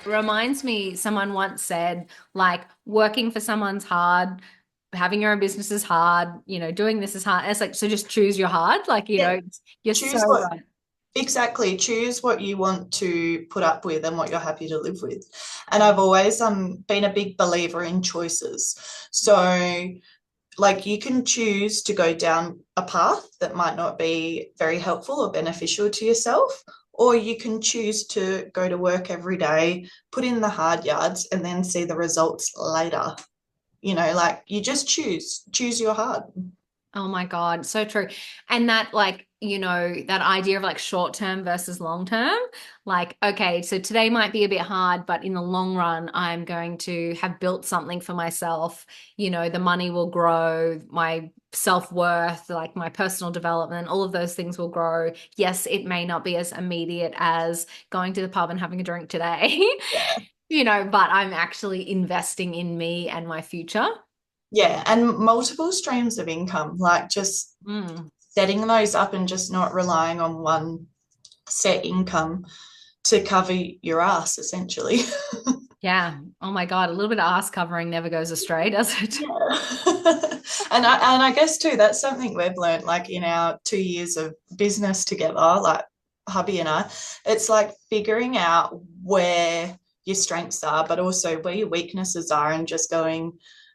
reminds me, someone once said, like, working for someone's hard, having your own business is hard, doing this is hard. And it's like, so just choose your hard. Like, Yeah. you're so Choose what right. Exactly. Choose what you want to put up with and what you're happy to live with. And I've always been a big believer in choices. So like you can choose to go down a path that might not be very helpful or beneficial to yourself, or you can choose to go to work every day, put in the hard yards, and then see the results later. Like you just choose your hard. Oh my God, so true. And that, like, that idea of like short term versus long term, like, okay, so today might be a bit hard, but in the long run, I'm going to have built something for myself. The money will grow, my self-worth, like my personal development, all of those things will grow. Yes, it may not be as immediate as going to the pub and having a drink today, Yeah. but I'm actually investing in me and my future. Yeah, and multiple streams of income, like just Mm. setting those up and just not relying on one set income to cover your ass, essentially. Yeah. Oh my God. A little bit of ass covering never goes astray, does it? Yeah. And I guess too, that's something we've learned like in our 2 years of business together, like hubby and I, it's like figuring out where your strengths are, but also where your weaknesses are and just going,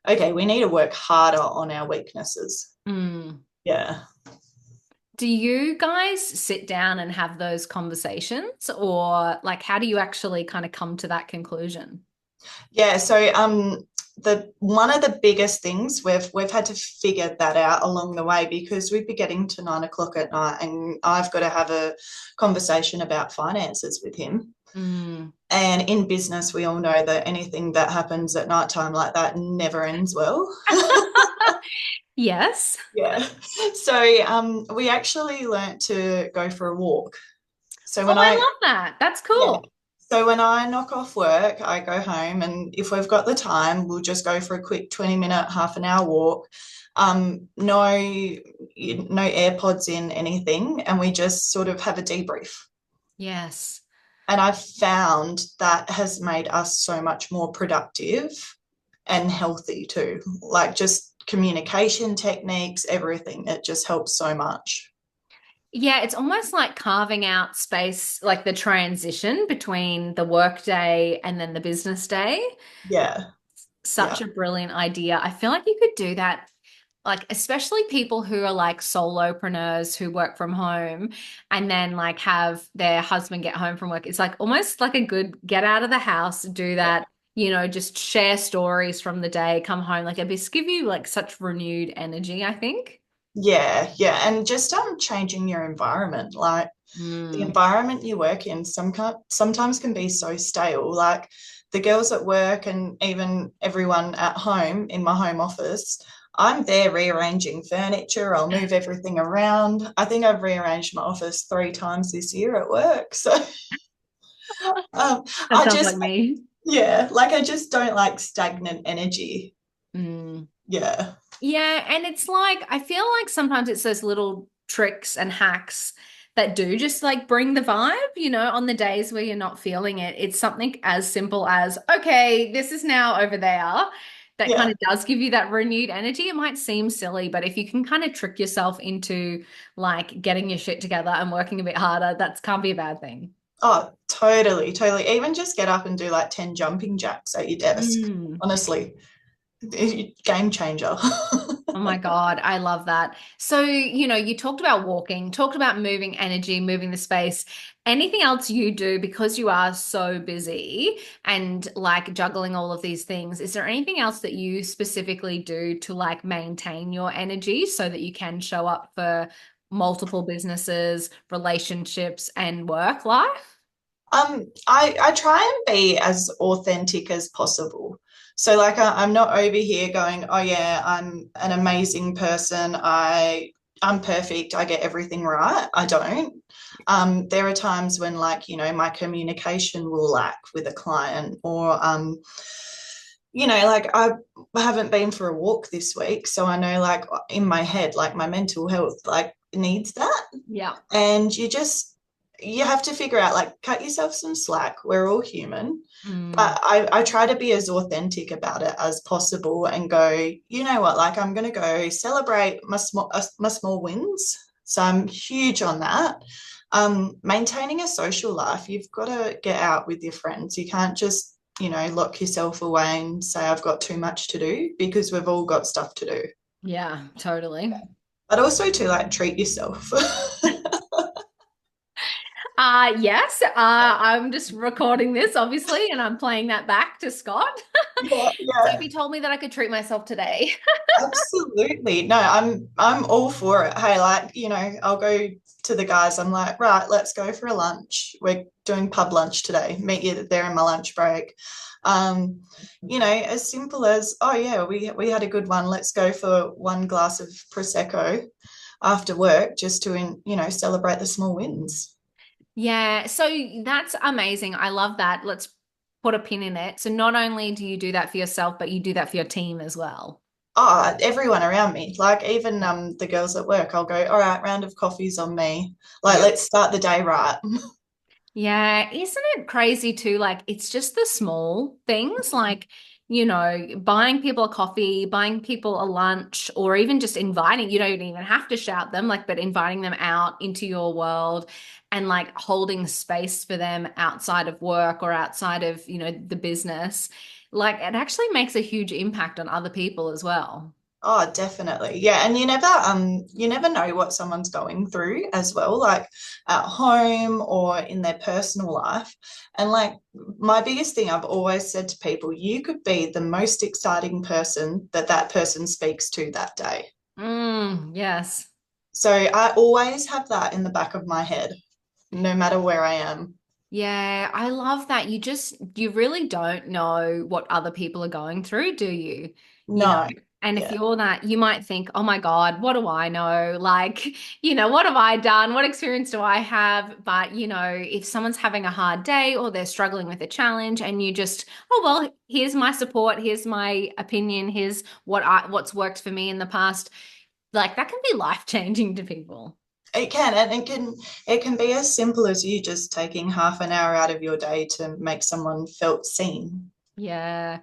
okay, we need to work harder on our weaknesses. Mm. Yeah. Do you guys sit down and have those conversations, or like how do you actually kind of come to that conclusion? Yeah, so the one of the biggest things we've had to figure that out along the way because we'd be getting to 9 o'clock at night and I've got to have a conversation about finances with him. Mm. And in business, we all know that anything that happens at night time like that never ends well. Yes. Yeah. So we actually learnt to go for a walk. So Oh, when I I love that. That's Yeah. cool. So when I knock off work, I go home, and if we've got the time, we'll just go for a quick 20-minute, half an hour walk. No, no AirPods in anything, and we just sort of have a debrief. Yes. And I've found that has made us so much more productive and healthy too. Like just communication techniques, everything. It just helps so much. Yeah, it's almost like carving out space, like the transition between the work day and then the business day. Yeah. Yeah. Such a brilliant idea. I feel like you could do that, like, especially people who are like solopreneurs who work from home and then like have their husband get home from work. It's like almost like a good get out of the house, do that, just share stories from the day, come home. Like, it just give you like such renewed energy, I think. Yeah, yeah, and just changing your environment. Like the Mm. environment you work in sometimes can be so stale. Like the girls at work and even everyone at home in my home office, I'm there rearranging furniture. I'll move everything around. I think I've rearranged my office 3 times this year at work. So um, That I sounds like just, me. yeah, like I just don't like stagnant energy. Mm. Yeah, Yeah, and it's like I feel like sometimes it's those little tricks and hacks that do just like bring the vibe, on the days where you're not feeling it. It's something as simple as, okay, this is now over there. That kind yeah. of does give you that renewed energy. It might seem silly, but if you can kind of trick yourself into like getting your shit together and working a bit harder, that can't be a bad thing. Oh, totally, totally. Even just get up and do like 10 jumping jacks at your desk. Mm. Honestly, game changer. Oh my God, I love that. So, you talked about walking, talked about moving energy, moving the space. Anything else you do because you are so busy and like juggling all of these things? Is there anything else that you specifically do to like maintain your energy so that you can show up for multiple businesses, relationships, and work life? I try and be as authentic as possible. So like I'm not over here going, oh yeah, I'm an amazing person. I'm perfect. I get everything right. I don't. There are times when like, my communication will lack with a client or like I haven't been for a walk this week. So I know like in my head, like my mental health like needs that. Yeah. And you just you have to figure out, like, cut yourself some slack. We're all human. Mm, But I try to be as authentic about it as possible and go, you know what, like I'm going to go celebrate my small wins. So I'm huge on that. Maintaining a social life, you've got to get out with your friends. You can't just, lock yourself away and say, I've got too much to do because we've all got stuff to do. yeah, totally. But also to like treat yourself. Yes, I'm just recording this, obviously, and I'm playing that back to Scott. Yeah, yeah. Sophie told me that I could treat myself today. Absolutely. No, I'm all for it. Hey, like, I'll go to the guys. I'm like, right, let's go for a lunch. We're doing pub lunch today. Meet you there in my lunch break. As simple as, oh yeah, we had a good one. Let's go for one glass of prosecco after work just to celebrate the small wins. Yeah, so that's amazing. I love that. Let's put a pin in it. So not only do you do that for yourself, but you do that for your team as well. Oh, everyone around me, like even the girls at work, I'll go, all right, round of coffees on me. Like, Yeah. let's start the day right. Yeah, isn't it crazy too? Like, it's just the small things, like, buying people a coffee, buying people a lunch, or even just inviting, you don't even have to shout them, like, but inviting them out into your world and like holding space for them outside of work or outside of, the business. Like, it actually makes a huge impact on other people as well. Oh, definitely. Yeah, and you never know what someone's going through as well, like at home or in their personal life. And like my biggest thing I've always said to people, you could be the most exciting person that person speaks to that day. Yes. So I always have that in the back of my head, no matter where I am. Yeah, I love that. You really don't know what other people are going through, do you? You know, No. and if Yeah. you're that, you might think, oh my God, what do I know? Like, what have I done? What experience do I have? But, if someone's having a hard day or they're struggling with a challenge and you just, oh, well, here's my support, here's my opinion, here's what's worked for me in the past. Like, that can be life-changing to people. It can, and it can be as simple as you just taking half an hour out of your day to make someone felt seen. Yeah.